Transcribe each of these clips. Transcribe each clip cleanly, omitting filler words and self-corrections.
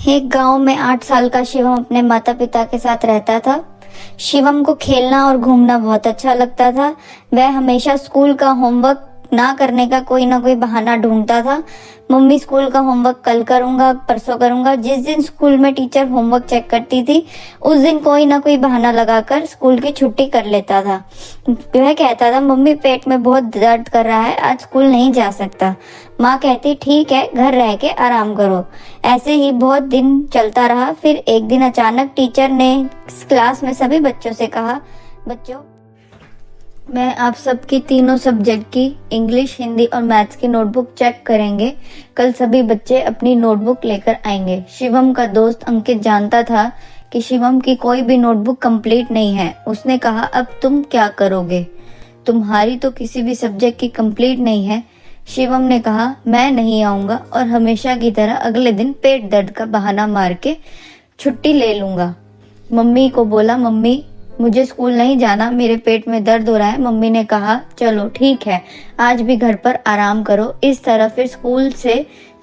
एक गांव में 8 साल का शिवम अपने माता पिता के साथ रहता था। शिवम को खेलना और घूमना बहुत अच्छा लगता था। वह हमेशा स्कूल का होमवर्क ना करने का कोई ना कोई बहाना ढूंढता था। मम्मी स्कूल का होमवर्क कल करूंगा, परसों करूंगा। जिस दिन स्कूल में टीचर होमवर्क चेक करती थी उस दिन कोई ना कोई बहाना लगाकर स्कूल की छुट्टी कर लेता था। वह कहता था, मम्मी पेट में बहुत दर्द कर रहा है, आज स्कूल नहीं जा सकता। माँ कहती, ठीक है, घर रह के आराम करो। ऐसे ही बहुत दिन चलता रहा। फिर एक दिन अचानक टीचर ने क्लास में सभी बच्चों से कहा, बच्चों, मैं आप सबकी तीनों सब्जेक्ट की इंग्लिश, हिंदी और मैथ्स की नोटबुक चेक करेंगे। कल सभी बच्चे अपनी नोटबुक लेकर आएंगे। शिवम का दोस्त अंकित जानता था कि शिवम की कोई भी नोटबुक कंप्लीट नहीं है। उसने कहा, अब तुम क्या करोगे? तुम्हारी तो किसी भी सब्जेक्ट की कंप्लीट नहीं है। शिवम ने कहा, मैं नहीं आऊंगा और हमेशा की तरह अगले दिन पेट दर्द का बहाना मार के छुट्टी ले लूंगा। मम्मी को बोला, मम्मी मुझे स्कूल नहीं जाना, मेरे पेट में दर्द हो रहा है। मम्मी ने कहा, चलो ठीक है, आज भी घर पर आराम करो। इस तरह फिर स्कूल से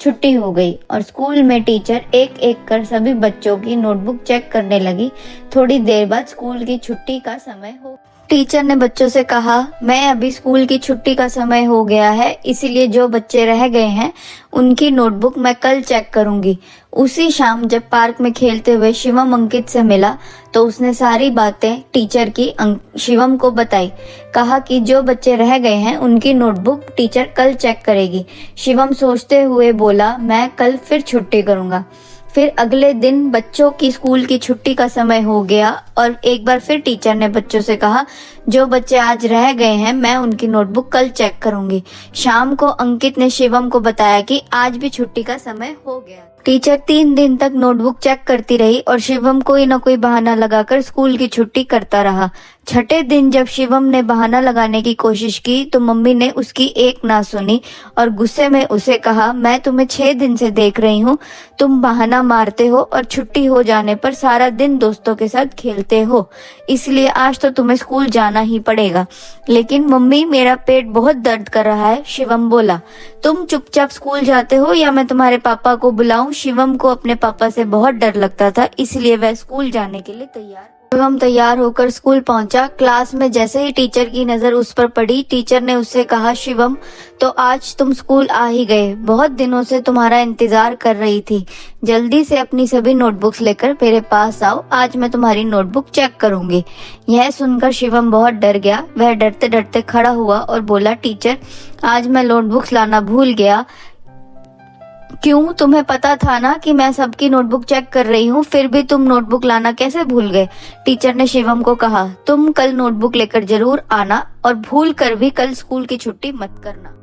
छुट्टी हो गई और स्कूल में टीचर एक एक कर सभी बच्चों की नोटबुक चेक करने लगी। थोड़ी देर बाद स्कूल की छुट्टी का समय हो। टीचर ने बच्चों से कहा, मैं अभी स्कूल की छुट्टी का समय हो गया है, इसीलिए जो बच्चे रह गए हैं उनकी नोटबुक मैं कल चेक करूंगी। उसी शाम जब पार्क में खेलते हुए शिवम अंकित से मिला तो उसने सारी बातें टीचर की शिवम को बताई। कहा कि जो बच्चे रह गए हैं उनकी नोटबुक टीचर कल चेक करेगी। शिवम सोचते हुए बोला, मैं कल फिर छुट्टी करूंगा। फिर अगले दिन बच्चों की स्कूल की छुट्टी का समय हो गया और एक बार फिर टीचर ने बच्चों से कहा, जो बच्चे आज रह गए हैं मैं उनकी नोटबुक कल चेक करूंगी। शाम को अंकित ने शिवम को बताया कि आज भी छुट्टी का समय हो गया। टीचर 3 दिन तक नोटबुक चेक करती रही और शिवम कोई न कोई बहाना लगाकर स्कूल की छुट्टी करता रहा। छठे दिन जब शिवम ने बहाना लगाने की कोशिश की तो मम्मी ने उसकी एक ना सुनी और गुस्से में उसे कहा, मैं तुम्हें 6 दिन से देख रही हूँ, तुम बहाना मारते हो और छुट्टी हो जाने पर सारा दिन दोस्तों के साथ खेलते हो, इसलिए आज तो तुम्हें स्कूल जाना ही पड़ेगा। लेकिन मम्मी, मेरा पेट बहुत दर्द कर रहा है, शिवम बोला। तुम चुपचाप स्कूल जाते हो या मैं तुम्हारे पापा को बुलाऊं? शिवम को अपने पापा से बहुत डर लगता था, इसलिए वह स्कूल जाने के लिए शिवम तैयार होकर स्कूल पहुंचा। क्लास में जैसे ही टीचर की नजर उस पर पड़ी, टीचर ने उससे कहा, शिवम, तो आज तुम स्कूल आ ही गए, बहुत दिनों से तुम्हारा इंतजार कर रही थी। जल्दी से अपनी सभी नोटबुक्स लेकर मेरे पास आओ, आज मैं तुम्हारी नोटबुक चेक करूंगी। यह सुनकर शिवम बहुत डर गया। वह डरते डरते खड़ा हुआ और बोला, टीचर, आज मैं नोटबुक्स लाना भूल गया। क्यों? तुम्हें पता था ना कि मैं सबकी नोटबुक चेक कर रही हूँ, फिर भी तुम नोटबुक लाना कैसे भूल गए? टीचर ने शिवम को कहा, तुम कल नोटबुक लेकर जरूर आना और भूल कर भी कल स्कूल की छुट्टी मत करना।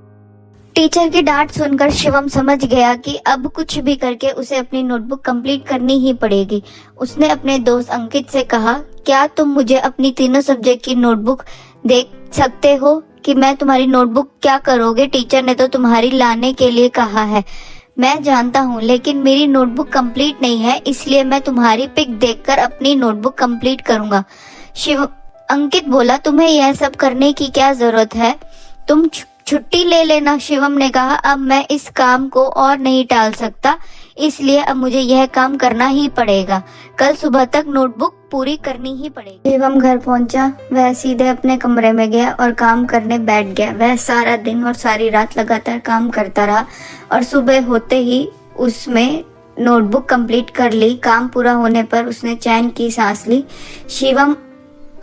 टीचर की डांट सुनकर शिवम समझ गया कि अब कुछ भी करके उसे अपनी नोटबुक कंप्लीट करनी ही पड़ेगी। उसने अपने दोस्त अंकित से कहा, क्या तुम मुझे अपनी तीनों सब्जेक्ट की नोटबुक देख सकते हो कि मैं तुम्हारी नोटबुक क्या करोगे? टीचर ने तो तुम्हारी लाने के लिए कहा है, मैं जानता हूँ, लेकिन मेरी नोटबुक कंप्लीट नहीं है, इसलिए मैं तुम्हारी पिक देखकर अपनी नोटबुक कंप्लीट करूंगा। अंकित बोला, तुम्हें यह सब करने की क्या जरूरत है, तुम छुट्टी ले लेना। शिवम ने कहा, अब मैं इस काम को और नहीं टाल सकता, इसलिए अब मुझे यह काम करना ही पड़ेगा। कल सुबह तक नोटबुक पूरी करनी ही पड़ेगी। शिवम घर पहुंचा। वह सीधे अपने कमरे में गया और काम करने बैठ गया। वह सारा दिन और सारी रात लगातार काम करता रहा और सुबह होते ही उसमें नोटबुक कंप्लीट कर ली। काम पूरा होने पर उसने चैन की सांस ली। शिवम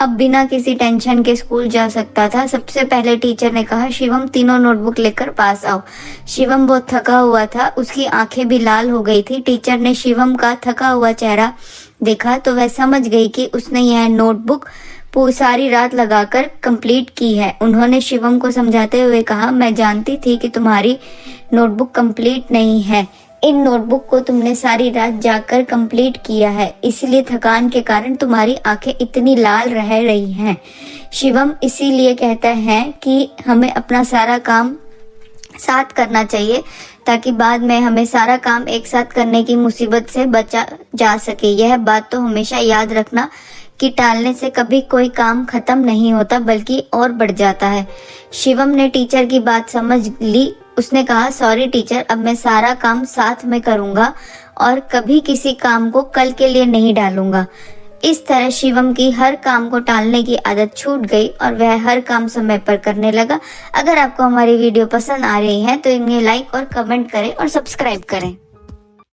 अब बिना किसी टेंशन के स्कूल जा सकता था। सबसे पहले टीचर ने कहा, शिवम, तीनों नोटबुक लेकर पास आओ। शिवम बहुत थका हुआ था, उसकी आंखें भी लाल हो गई थी। टीचर ने शिवम का थका हुआ चेहरा देखा तो वह समझ गई कि उसने यह नोटबुक सारी रात लगाकर कंप्लीट की है। उन्होंने शिवम को समझाते हुए कहा, मैं जानती थी कि तुम्हारी नोटबुक कंप्लीट नहीं है, इन नोटबुक को तुमने सारी रात जाकर कंप्लीट किया है, इसलिए थकान के कारण तुम्हारी आंखें इतनी लाल रह रही हैं। शिवम, इसीलिए कहता है कि हमें अपना सारा काम साथ करना चाहिए ताकि बाद में हमें सारा काम एक साथ करने की मुसीबत से बचा जा सके। यह बात तो हमेशा याद रखना कि टालने से कभी कोई काम खत्म नहीं होता बल्कि और बढ़ जाता है। शिवम ने टीचर की बात समझ ली। उसने कहा, सॉरी टीचर, अब मैं सारा काम साथ में करूंगा और कभी किसी काम को कल के लिए नहीं डालूंगा। इस तरह शिवम की हर काम को टालने की आदत छूट गई और वह हर काम समय पर करने लगा। अगर आपको हमारी वीडियो पसंद आ रही है तो इन्हें लाइक और कमेंट करें और सब्सक्राइब करें।